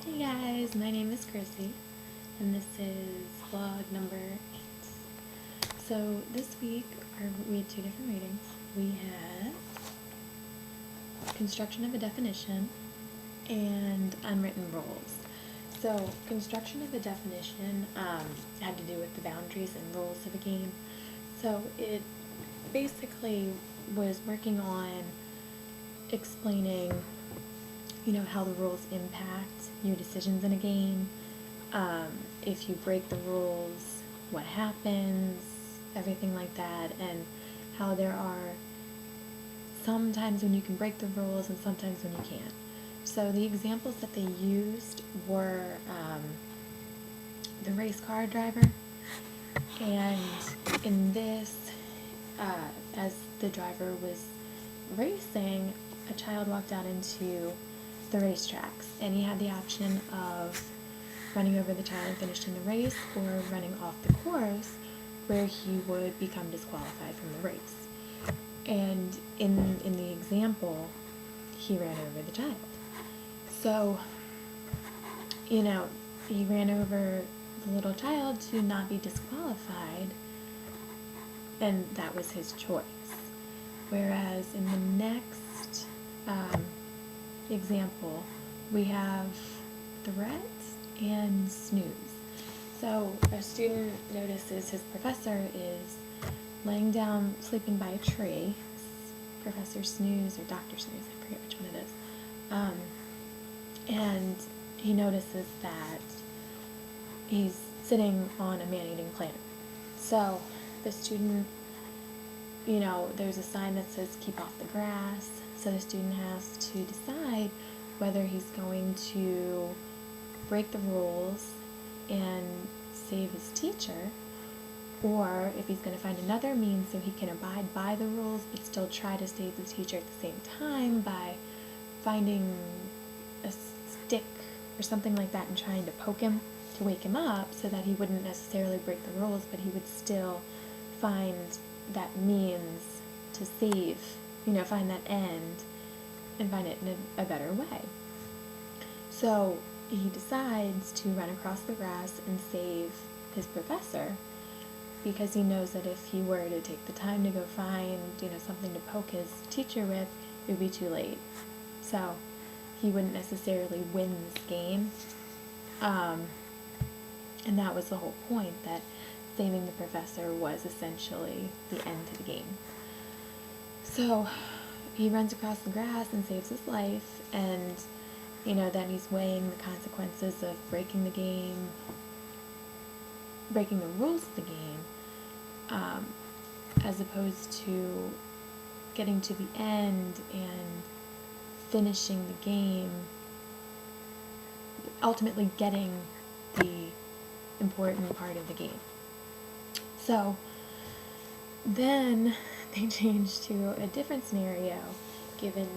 Hey guys, my name is Chrissy, and this is vlog number 8. So this week, we had two different readings. We had construction of a definition and unwritten rules. So construction of a definition had to do with the boundaries and rules of a game. So it basically was working on explaining how the rules impact your decisions in a game. If you break the rules, what happens, everything like that, and how there are sometimes when you can break the rules and sometimes when you can't. So the examples that they used were the race car driver, and in this, as the driver was racing, a child walked out into the racetracks, and he had the option of running over the child and finishing the race, or running off the course, where he would become disqualified from the race. And in the example, he ran over the child. So, he ran over the little child to not be disqualified, and that was his choice. Whereas in the next example, we have threat and snooze. So a student notices his professor is laying down, sleeping by a tree. Professor Snooze or Dr. Snooze, I forget which one it is. And he notices that he's sitting on a man-eating plant. So the student, there's a sign that says keep off the grass. So the student has to decide whether he's going to break the rules and save his teacher, or if he's going to find another means so he can abide by the rules but still try to save the teacher at the same time by finding a stick or something like that and trying to poke him to wake him up so that he wouldn't necessarily break the rules, but he would still find that means to save, find that end and find it in a better way. So he decides to run across the grass and save his professor, because he knows that if he were to take the time to go find, something to poke his teacher with, it would be too late. So he wouldn't necessarily win this game. And that was the whole point, that saving the professor was essentially the end to the game. So he runs across the grass and saves his life, and then he's weighing the consequences of breaking the game, breaking the rules of the game, as opposed to getting to the end and finishing the game, ultimately getting the important part of the game. So then they change to a different scenario, given,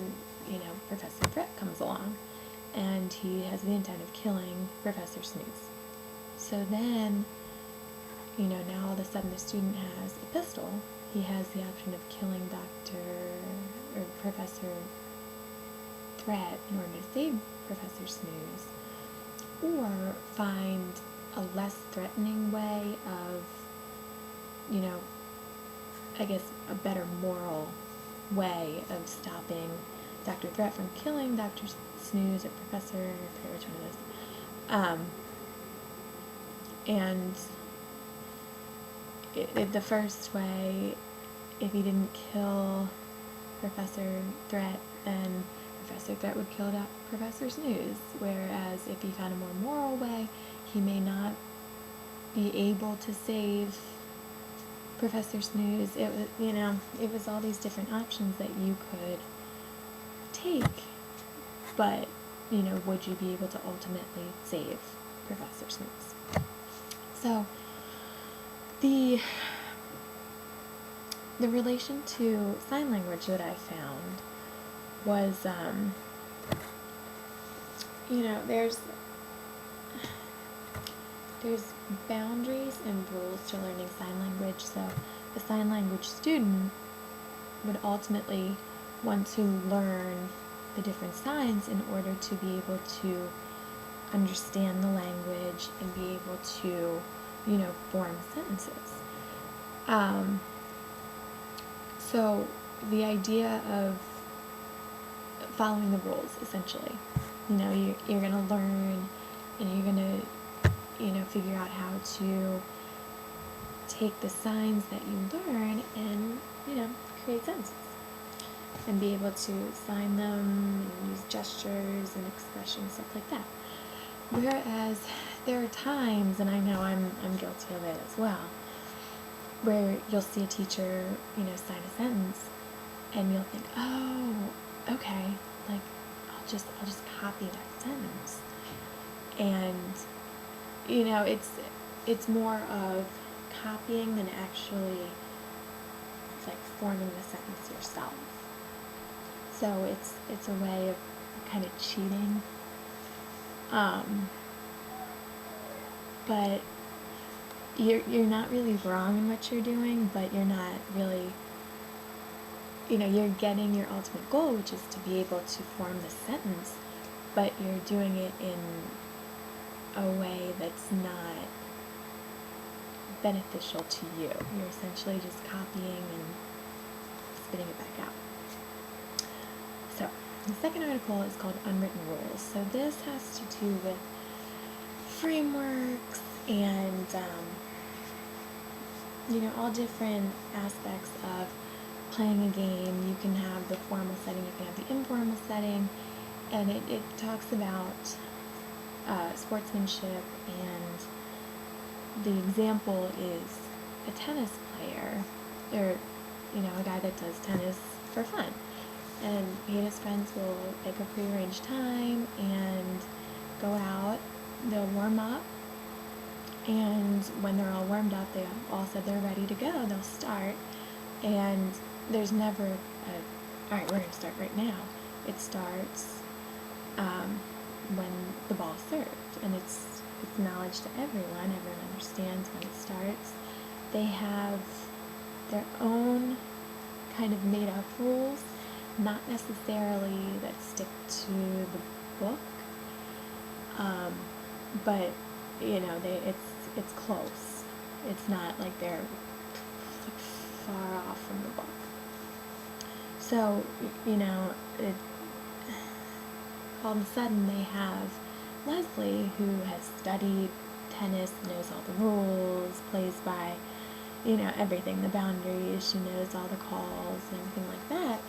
Professor Threat comes along, and he has the intent of killing Professor Snooze. So then, now all of a sudden the student has a pistol. He has the option of killing Professor Threat in order to save Professor Snooze, or find a less threatening way of, I guess a better moral way of stopping Dr. Threat from killing Dr. Snooze or Professor, I forget which one it is. And the first way, if he didn't kill Professor Threat, then Professor Threat would kill Professor Snooze. Whereas if he found a more moral way, he may not be able to save Professor Snooze. It was, it was all these different options that you could take, but, would you be able to ultimately save Professor Snooze? So, the relation to sign language that I found was, there's boundaries and rules to learning sign language. So a sign language student would ultimately want to learn the different signs in order to be able to understand the language and be able to, form sentences. So the idea of following the rules, essentially, you're going to learn, and you're going to, figure out how to take the signs that you learn and, create sentences and be able to sign them and use gestures and expressions, stuff like that. Whereas there are times, and I know I'm guilty of it as well, where you'll see a teacher, sign a sentence, and you'll think, oh, okay, like I'll just copy that sentence, and it's more of copying than actually like forming the sentence yourself. So it's a way of kind of cheating. But you're not really wrong in what you're doing, but you're not really, you're getting your ultimate goal, which is to be able to form the sentence, but you're doing it in a way that's not beneficial to you. You're essentially just copying and spitting it back out. So, the second article is called Unwritten Rules. So this has to do with frameworks and, all different aspects of playing a game. You can have the formal setting, you can have the informal setting, and it talks about sportsmanship, and the example is a tennis player, or, a guy that does tennis for fun. And he and his friends will make a prearranged time and go out. They'll warm up, and when they're all warmed up, they all said they're ready to go, they'll start. And there's never all right, we're going to start right now. It starts when the ball is served, and it's knowledge to everyone. Everyone understands when it starts. They have their own kind of made-up rules, not necessarily that stick to the book, but it's close. It's not like they're far off from the book. So all of a sudden they have Leslie, who has studied tennis, knows all the rules, plays by everything, the boundaries. She knows all the calls and everything like that.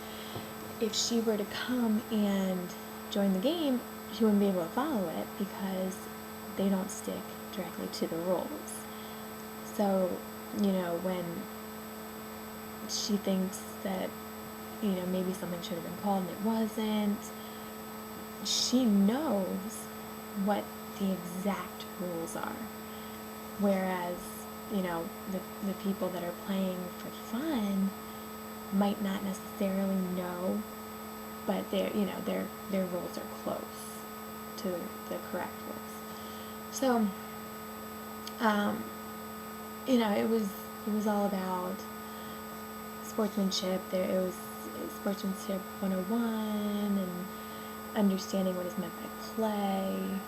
If she were to come and join the game, she wouldn't be able to follow it because they don't stick directly to the rules. So, when she thinks that, maybe something should have been called and it wasn't, she knows what the exact rules are. Whereas, the people that are playing for fun might not necessarily know, but their rules are close to the correct rules. So, it was all about sportsmanship. It was sportsmanship 101 and understanding what is meant by play,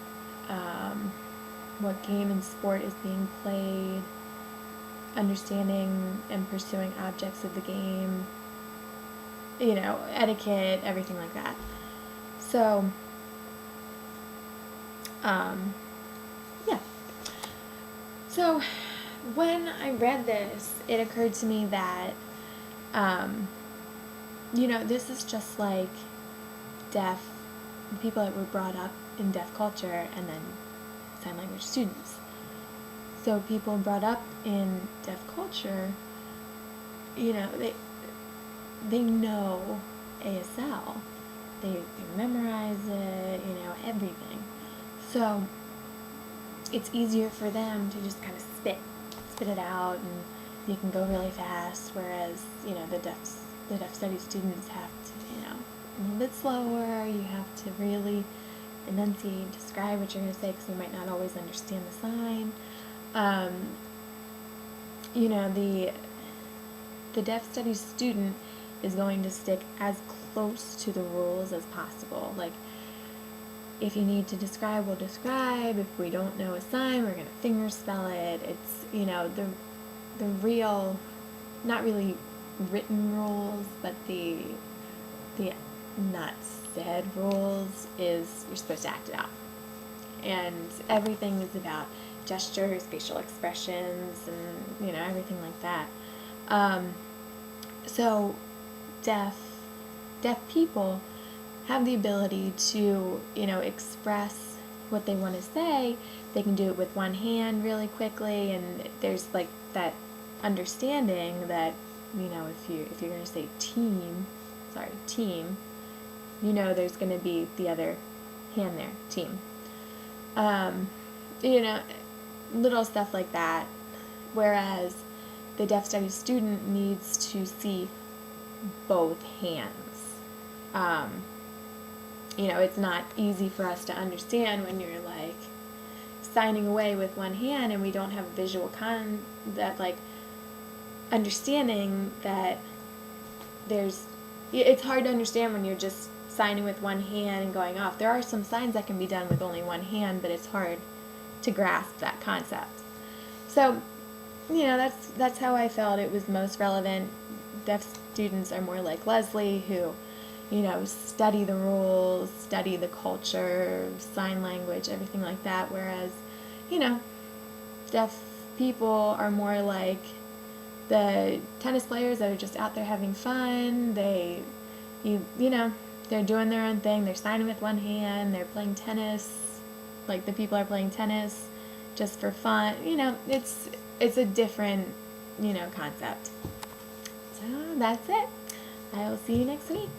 what game and sport is being played, understanding and pursuing objects of the game, etiquette, everything like that. So, yeah. So, when I read this, it occurred to me that, this is just like people that were brought up in deaf culture and then sign language students. So people brought up in deaf culture, they know ASL. They memorize it, everything. So it's easier for them to just kind of spit it out, and you can go really fast, whereas, the deaf studies students have to, a little bit slower. You have to really enunciate, describe what you're going to say, because you might not always understand the sign. The deaf studies student is going to stick as close to the rules as possible. Like, if you need to describe, we'll describe. If we don't know a sign, we're going to finger spell it. It's, the real, not really written rules, but the not said rules is you're supposed to act it out. And everything is about gestures, facial expressions, and, everything like that. So deaf people have the ability to, express what they want to say. They can do it with one hand really quickly, and there's like that understanding that, if you're going to say team, there's going to be the other hand there, team. Little stuff like that. Whereas the deaf studies student needs to see both hands. It's not easy for us to understand when you're like signing away with one hand and we don't have visual understanding that it's hard to understand when you're just signing with one hand and going off. There are some signs that can be done with only one hand, but it's hard to grasp that concept. So, that's how I felt it was most relevant. Deaf students are more like Leslie, who, study the rules, study the culture, sign language, everything like that, whereas, deaf people are more like the tennis players that are just out there having fun. They're doing their own thing. They're signing with one hand. They're playing tennis, like the people are playing tennis just for fun. It's a different, concept. So that's it. I will see you next week.